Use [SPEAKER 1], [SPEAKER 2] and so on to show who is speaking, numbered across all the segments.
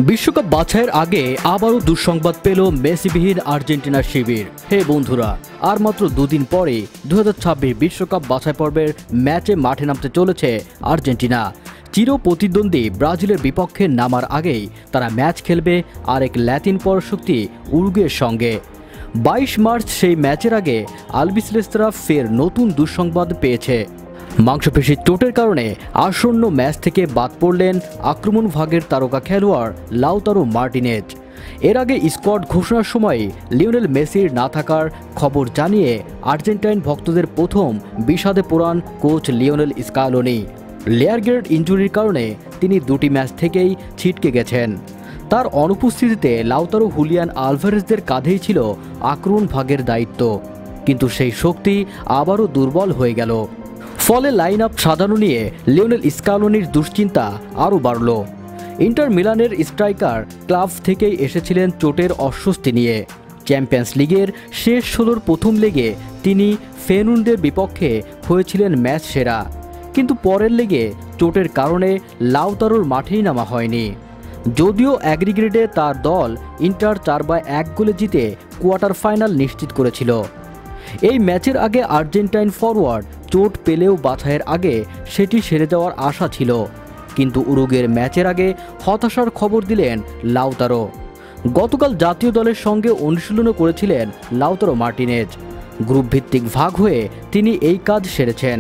[SPEAKER 1] বিশ্বকাপ বাছাইয়ের আগে আবারও দুঃসংবাদ পেল মেসিবিহীন আর্জেন্টিনার শিবির। হে বন্ধুরা, আর মাত্র দুদিন পরে 2026 বিশ্বকাপ বাছাই পর্বের ম্যাচে মাঠে নামতে চলেছে আর্জেন্টিনা। চির প্রতিদ্বন্দ্বী ব্রাজিলের বিপক্ষে নামার আগেই তারা ম্যাচ খেলবে আরেক ল্যাতিন পরাশক্তি উরুগুয়ের সঙ্গে। 22 মার্চ সেই ম্যাচের আগে আলবিসেলেস্তারা ফের নতুন দুঃসংবাদ পেয়েছে। মাংসপেশির চোটের কারণে আসন্ন ম্যাচ থেকে বাদ পড়লেন আক্রমণ ভাগের তারকা খেলোয়াড় লাউতারো মার্টিনেজ। এর আগে স্কোয়াড ঘোষণার সময় লিওনেল মেসির না থাকার খবর জানিয়ে আর্জেন্টাইন ভক্তদের প্রথম বিষাদে পোড়ান কোচ লিওনেল স্কালোনি। লেয়ার গ্রেড ইনজুরির কারণে তিনি দুটি ম্যাচ থেকেই ছিটকে গেছেন। তার অনুপস্থিতিতে লাউতারো হুলিয়ান আলভারেজদের কাঁধেই ছিল আক্রমণ ভাগের দায়িত্ব, কিন্তু সেই শক্তি আবারও দুর্বল হয়ে গেল। ফলে লাইন আপ সাজানো নিয়ে লিওনেল স্কালোনির দুশ্চিন্তা আরও বাড়ল। ইন্টার মিলানের স্ট্রাইকার ক্লাব থেকেই এসেছিলেন চোটের অস্বস্তি নিয়ে। চ্যাম্পিয়ন্স লিগের শেষ 16র প্রথম লেগে তিনি ফেনুন্ডের বিপক্ষে হয়েছিলেন ম্যাচ সেরা, কিন্তু পরের লেগে চোটের কারণে লাউতারোর মাঠেই নামা হয়নি। যদিও অ্যাগ্রিগেটে তার দল ইন্টার 4-1 গোলে জিতে কোয়ার্টার ফাইনাল নিশ্চিত করেছিল। এই ম্যাচের আগে আর্জেন্টাইন ফরওয়ার্ড চোট পেলেও বাছাইয়ের আগে সেটি সেরে যাওয়ার আশা ছিল, কিন্তু উরুগুয়ের ম্যাচের আগে হতাশার খবর দিলেন লাউতারো। গতকাল জাতীয় দলের সঙ্গে অনুশীলনও করেছিলেন লাউতারো মার্টিনেজ। গ্রুপ ভিত্তিক ভাগ হয়ে তিনি এই কাজ সেরেছেন,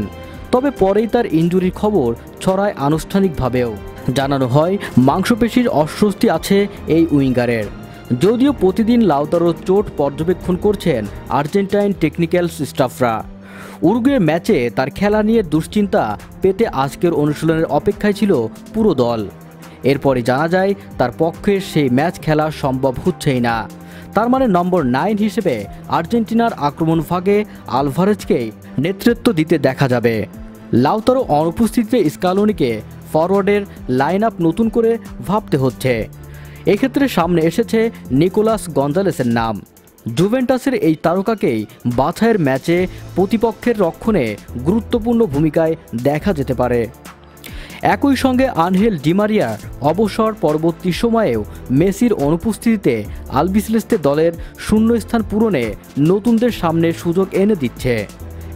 [SPEAKER 1] তবে পরেই তার ইনজুরির খবর ছড়ায় আনুষ্ঠানিকভাবেও। জানানো হয় মাংসপেশির অস্বস্তি আছে এই উইঙ্গারের। যদিও প্রতিদিন লাউতারোর চোট পর্যবেক্ষণ করছেন আর্জেন্টাইন টেকনিক্যাল স্টাফরা। উরুগুয়ের ম্যাচে তার খেলা নিয়ে দুশ্চিন্তা পেতে আজকের অনুশীলনের অপেক্ষায় ছিল পুরো দল। এরপরে জানা যায় তার পক্ষে সেই ম্যাচ খেলা সম্ভব হচ্ছেই না। তার মানে নম্বর 9 হিসেবে আর্জেন্টিনার আক্রমণ ভাগে আলভারেজকেই নেতৃত্ব দিতে দেখা যাবে। লাউতারো অনুপস্থিতিতে স্কালোনিকে ফরওয়ার্ডের লাইন আপ নতুন করে ভাবতে হচ্ছে। এক্ষেত্রে সামনে এসেছে নিকোলাস গঞ্জালেসের নাম। জুভেন্টাসের এই তারকাকেই বাছাইয়ের ম্যাচে প্রতিপক্ষের রক্ষণে গুরুত্বপূর্ণ ভূমিকায় দেখা যেতে পারে। একই সঙ্গে আনহেল ডি মারিয়ার অবসর পরবর্তী সময়েও মেসির অনুপস্থিতিতে আলবিসেলেস্তে দলের শূন্যস্থান পূরণে নতুনদের সামনে সুযোগ এনে দিচ্ছে।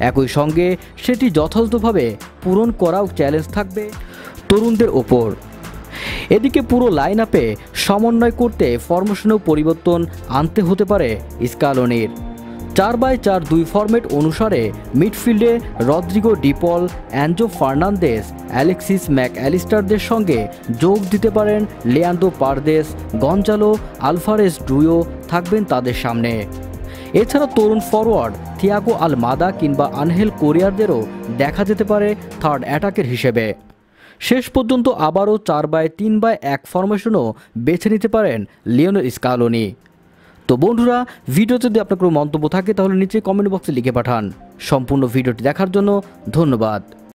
[SPEAKER 1] একই সঙ্গে সেটি যথাযথভাবে পূরণ করাও চ্যালেঞ্জ থাকবে তরুণদের ওপর। এদিকে পুরো লাইন আপে সমন্বয় করতে ফরমেশনেও পরিবর্তন আনতে হতে পারে স্কালোনির। 4-4-2 ফরম্যাট অনুসারে মিডফিল্ডে Rodrigo De Paul, Enzo Fernandez, Alexis ম্যাকঅ্যালিস্টারদের সঙ্গে যোগ দিতে পারেন লিয়ান্দ্রো পারদেস, গঞ্জালো আলভারেজ ড্রুয়ো থাকবেন তাদের সামনে। এছাড়া তরুণ ফরওয়ার্ড থিয়াগো আলমাদা কিংবা আনহেল কোরিয়ারদেরও দেখা যেতে পারে থার্ড অ্যাটাকের হিসেবে। শেষ পর্যন্ত আবারও 4-3-1 ফরমেশনও বেছে নিতে পারেন লিওনেল স্কালোনি। তো বন্ধুরা, ভিডিওতে যদি আপনার কোনো মন্তব্য থাকে তাহলে নিচে কমেন্ট বক্সে লিখে পাঠান। সম্পূর্ণ ভিডিওটি দেখার জন্য ধন্যবাদ।